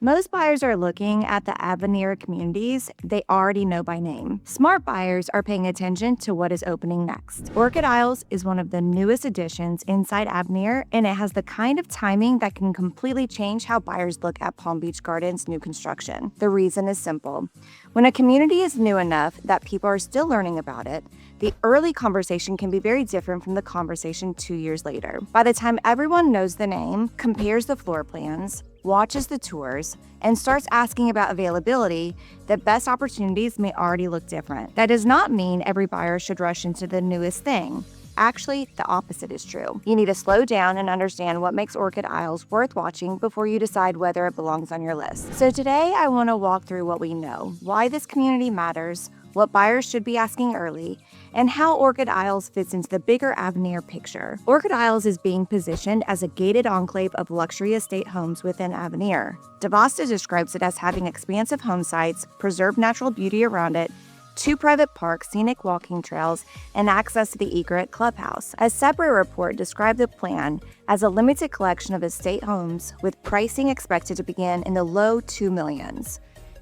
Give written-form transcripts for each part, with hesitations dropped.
Most buyers are looking at the Avenir communities they already know by name. Smart buyers are paying attention to what is opening next. Orchid Isles is one of the newest additions inside Avenir, and it has the kind of timing that can completely change how buyers look at Palm Beach Gardens' new construction. The reason is simple. When a community is new enough that people are still learning about it, the early conversation can be very different from the conversation 2 years later. By the time everyone knows the name, compares the floor plans, watches the tours, and starts asking about availability, the best opportunities may already look different. That does not mean every buyer should rush into the newest thing. Actually, the opposite is true. You need to slow down and understand what makes Orchid Isles worth watching before you decide whether it belongs on your list. So today, I want to walk through what we know, why this community matters, what buyers should be asking early, and how Orchid Isles fits into the bigger Avenir picture. Orchid Isles is being positioned as a gated enclave of luxury estate homes within Avenir. DiVosta describes it as having expansive home sites, preserved natural beauty around it, 2 private parks, scenic walking trails, and access to the Egret clubhouse. A separate report described the plan as a limited collection of estate homes with pricing expected to begin in the low 2 millions.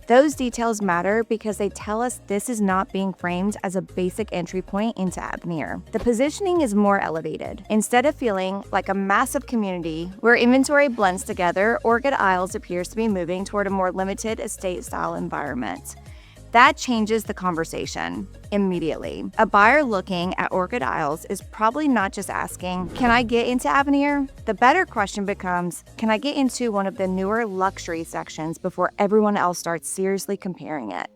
Those details matter because they tell us this is not being framed as a basic entry point into Avenir. The positioning is more elevated. Instead of feeling like a massive community where inventory blends together, Orchid Isles appears to be moving toward a more limited estate-style environment. That changes the conversation immediately. A buyer looking at Orchid Isles is probably not just asking, can I get into Avenir? The better question becomes, can I get into one of the newer luxury sections before everyone else starts seriously comparing it?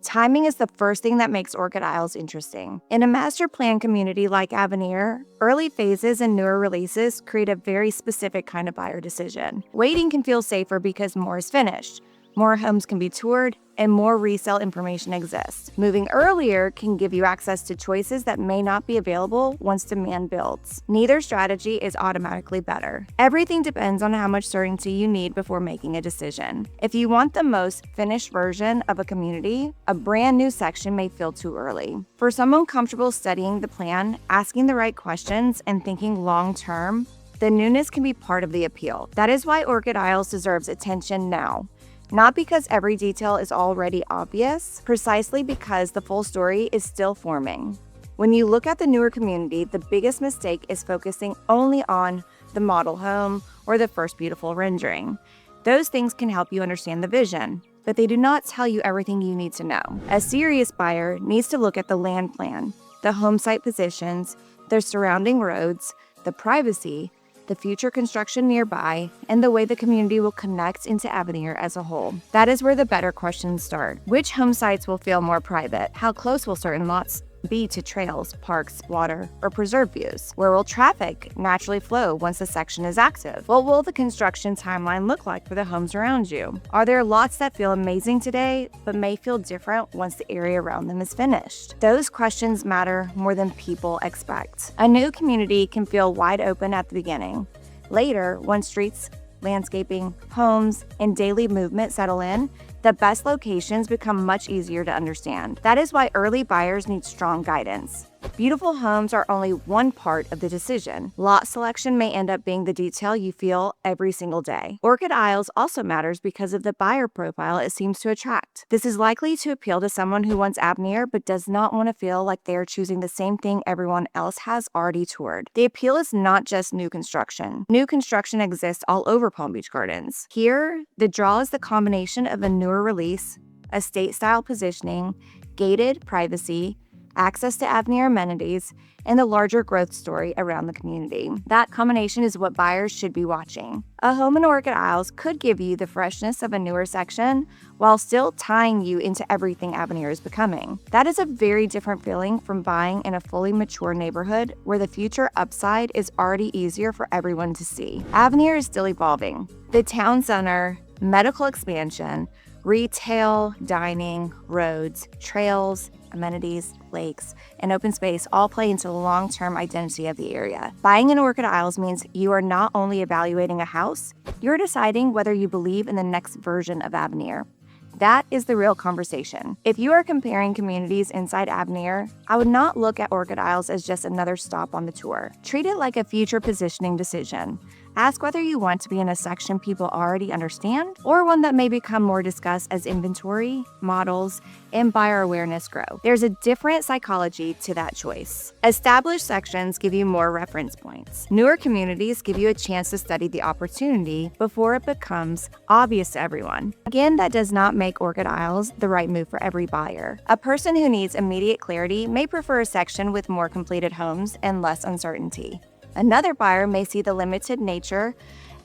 Timing is the first thing that makes Orchid Isles interesting. In a master plan community like Avenir, early phases and newer releases create a very specific kind of buyer decision. Waiting can feel safer because more is finished. More homes can be toured, and more resale information exists. Moving earlier can give you access to choices that may not be available once demand builds. Neither strategy is automatically better. Everything depends on how much certainty you need before making a decision. If you want the most finished version of a community, a brand new section may feel too early. For someone comfortable studying the plan, asking the right questions, and thinking long-term, the newness can be part of the appeal. That is why Orchid Isles deserves attention now. Not because every detail is already obvious, precisely because the full story is still forming. When you look at the newer community, the biggest mistake is focusing only on the model home or the first beautiful rendering. Those things can help you understand the vision, but they do not tell you everything you need to know. A serious buyer needs to look at the land plan, the home site positions, their surrounding roads, the privacy, the future construction nearby, and the way the community will connect into Avenir as a whole. That is where the better questions start. Which home sites will feel more private? How close will certain lots be to trails, parks, water, or preserve views? Where will traffic naturally flow once the section is active? What will the construction timeline look like for the homes around you? Are there lots that feel amazing today, but may feel different once the area around them is finished? Those questions matter more than people expect. A new community can feel wide open at the beginning. Later, once streets, landscaping, homes, and daily movement settle in, the best locations become much easier to understand. That is why early buyers need strong guidance. Beautiful homes are only one part of the decision. Lot selection may end up being the detail you feel every single day. Orchid Isles also matters because of the buyer profile it seems to attract. This is likely to appeal to someone who wants Avenir but does not want to feel like they are choosing the same thing everyone else has already toured. The appeal is not just new construction. New construction exists all over Palm Beach Gardens. Here, the draw is the combination of a newer release, estate-style positioning, gated privacy, access to Avenir amenities, and the larger growth story around the community. That combination is what buyers should be watching. A home in Orchid Isles could give you the freshness of a newer section while still tying you into everything Avenir is becoming. That is a very different feeling from buying in a fully mature neighborhood where the future upside is already easier for everyone to see. Avenir is still evolving. The town center, medical expansion, retail, dining, roads, trails, amenities, lakes, and open space all play into the long-term identity of the area. Buying in Orchid Isles means you are not only evaluating a house, you're deciding whether you believe in the next version of Avenir. That is the real conversation. If you are comparing communities inside Avenir, I would not look at Orchid Isles as just another stop on the tour. Treat it like a future positioning decision. Ask whether you want to be in a section people already understand or one that may become more discussed as inventory, models, and buyer awareness grow. There's a different psychology to that choice. Established sections give you more reference points. Newer communities give you a chance to study the opportunity before it becomes obvious to everyone. Again, that does not make Orchid Isles the right move for every buyer. A person who needs immediate clarity may prefer a section with more completed homes and less uncertainty. Another buyer may see the limited nature,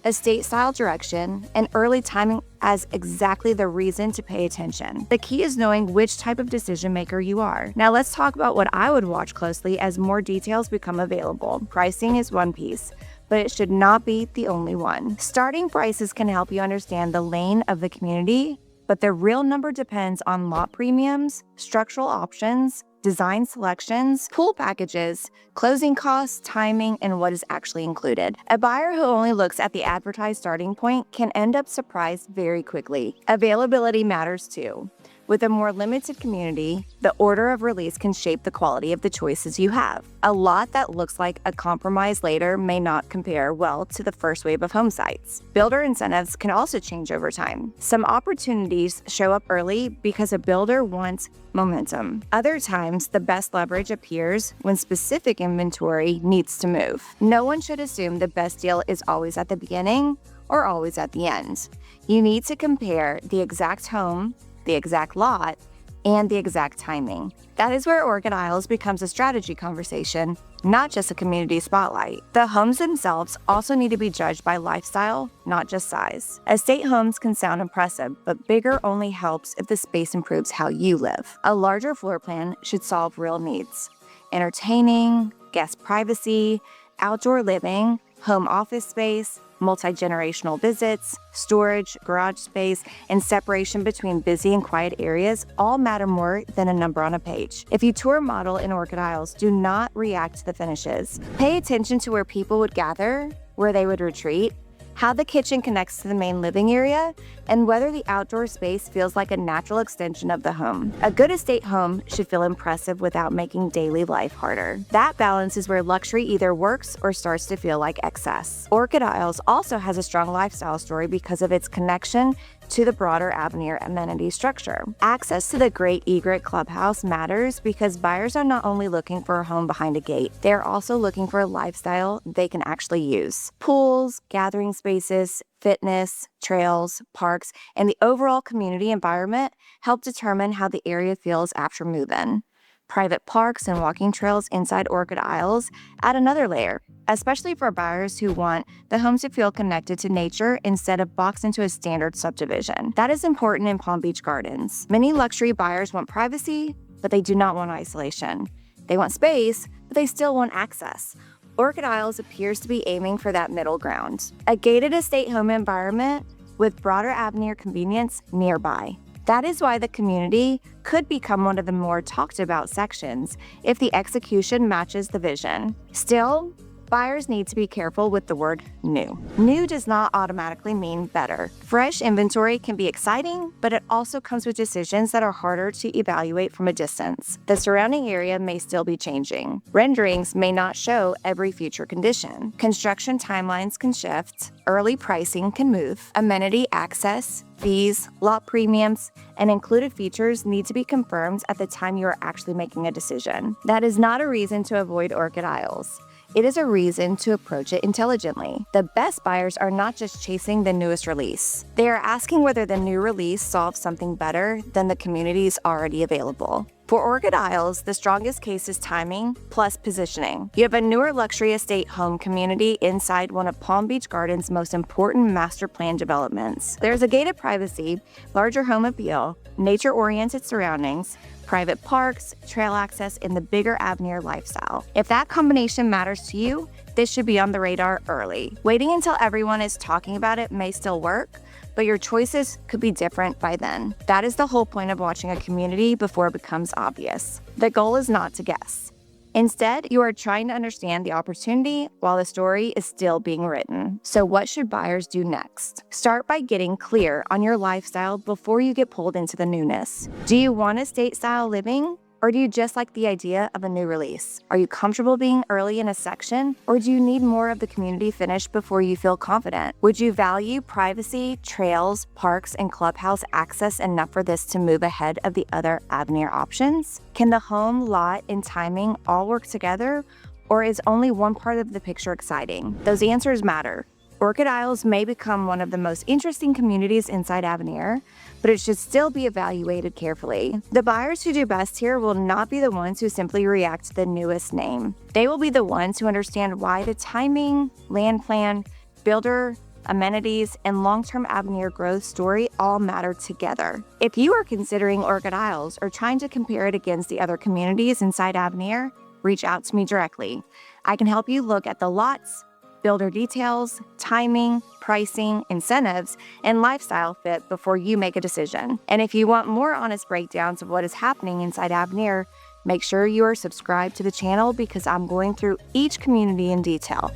estate-style direction, and early timing as exactly the reason to pay attention. The key is knowing which type of decision maker you are. Now let's talk about what I would watch closely as more details become available. Pricing is one piece, but it should not be the only one. Starting prices can help you understand the lane of the community, but the real number depends on lot premiums, structural options, design selections, pool packages, closing costs, timing, and what is actually included. A buyer who only looks at the advertised starting point can end up surprised very quickly. Availability matters too. With a more limited community, the order of release can shape the quality of the choices you have. A lot that looks like a compromise later may not compare well to the first wave of home sites. Builder incentives can also change over time. Some opportunities show up early because a builder wants momentum. Other times, the best leverage appears when specific inventory needs to move. No one should assume the best deal is always at the beginning or always at the end. You need to compare the exact home, the exact lot, and the exact timing. That is where Orchid Isles becomes a strategy conversation, not just a community spotlight. The homes themselves also need to be judged by lifestyle, not just size. Estate homes can sound impressive, but bigger only helps if the space improves how you live. A larger floor plan should solve real needs: entertaining, guest privacy, outdoor living, home office space, multi-generational visits, storage, garage space, and separation between busy and quiet areas all matter more than a number on a page. If you tour a model in Orchid Isles, do not react to the finishes. Pay attention to where people would gather, where they would retreat, how the kitchen connects to the main living area, and whether the outdoor space feels like a natural extension of the home. A good estate home should feel impressive without making daily life harder. That balance is where luxury either works or starts to feel like excess. Orchid Isles also has a strong lifestyle story because of its connection to the broader Avenir amenity structure. Access to the great Egret clubhouse matters because buyers are not only looking for a home behind a gate, they are also looking for a lifestyle they can actually use. Pools, gathering spaces, fitness, trails, parks, and the overall community environment help determine how the area feels after move-in. Private parks and walking trails inside Orchid Isles add another layer, especially for buyers who want the home to feel connected to nature instead of boxed into a standard subdivision. That is important in Palm Beach Gardens. Many luxury buyers want privacy, but they do not want isolation. They want space, but they still want access. Orchid Isles appears to be aiming for that middle ground, a gated estate home environment with broader Avenir convenience nearby. That is why the community could become one of the more talked about sections if the execution matches the vision. Still, buyers need to be careful with the word new. New does not automatically mean better. Fresh inventory can be exciting, but it also comes with decisions that are harder to evaluate from a distance. The surrounding area may still be changing. Renderings may not show every future condition. Construction timelines can shift. Early pricing can move. Amenity access, fees, lot premiums, and included features need to be confirmed at the time you are actually making a decision. That is not a reason to avoid Orchid Isles. It is a reason to approach it intelligently. The best buyers are not just chasing the newest release. They are asking whether the new release solves something better than the communities already available. For Orchid Isles, the strongest case is timing plus positioning. You have a newer luxury estate home community inside one of Palm Beach Gardens' most important master plan developments. There's a gated privacy, larger home appeal, nature-oriented surroundings, private parks, trail access, and the bigger Avenir lifestyle. If that combination matters to you, this should be on the radar early. Waiting until everyone is talking about it may still work, but your choices could be different by then. That is the whole point of watching a community before it becomes obvious. The goal is not to guess. Instead, you are trying to understand the opportunity while the story is still being written. So what should buyers do next? Start by getting clear on your lifestyle before you get pulled into the newness. Do you want estate-style living? Or do you just like the idea of a new release? Are you comfortable being early in a section? Or do you need more of the community finished before you feel confident? Would you value privacy, trails, parks, and clubhouse access enough for this to move ahead of the other Avenir options? Can the home, lot, and timing all work together? Or is only one part of the picture exciting? Those answers matter. Orchid Isles may become one of the most interesting communities inside Avenir, but it should still be evaluated carefully. The buyers who do best here will not be the ones who simply react to the newest name. They will be the ones who understand why the timing, land plan, builder, amenities, and long-term Avenir growth story all matter together. If you are considering Orchid Isles or trying to compare it against the other communities inside Avenir, reach out to me directly. I can help you look at the lots, builder details, timing, pricing, incentives, and lifestyle fit before you make a decision. And if you want more honest breakdowns of what is happening inside Avenir, make sure you are subscribed to the channel because I'm going through each community in detail.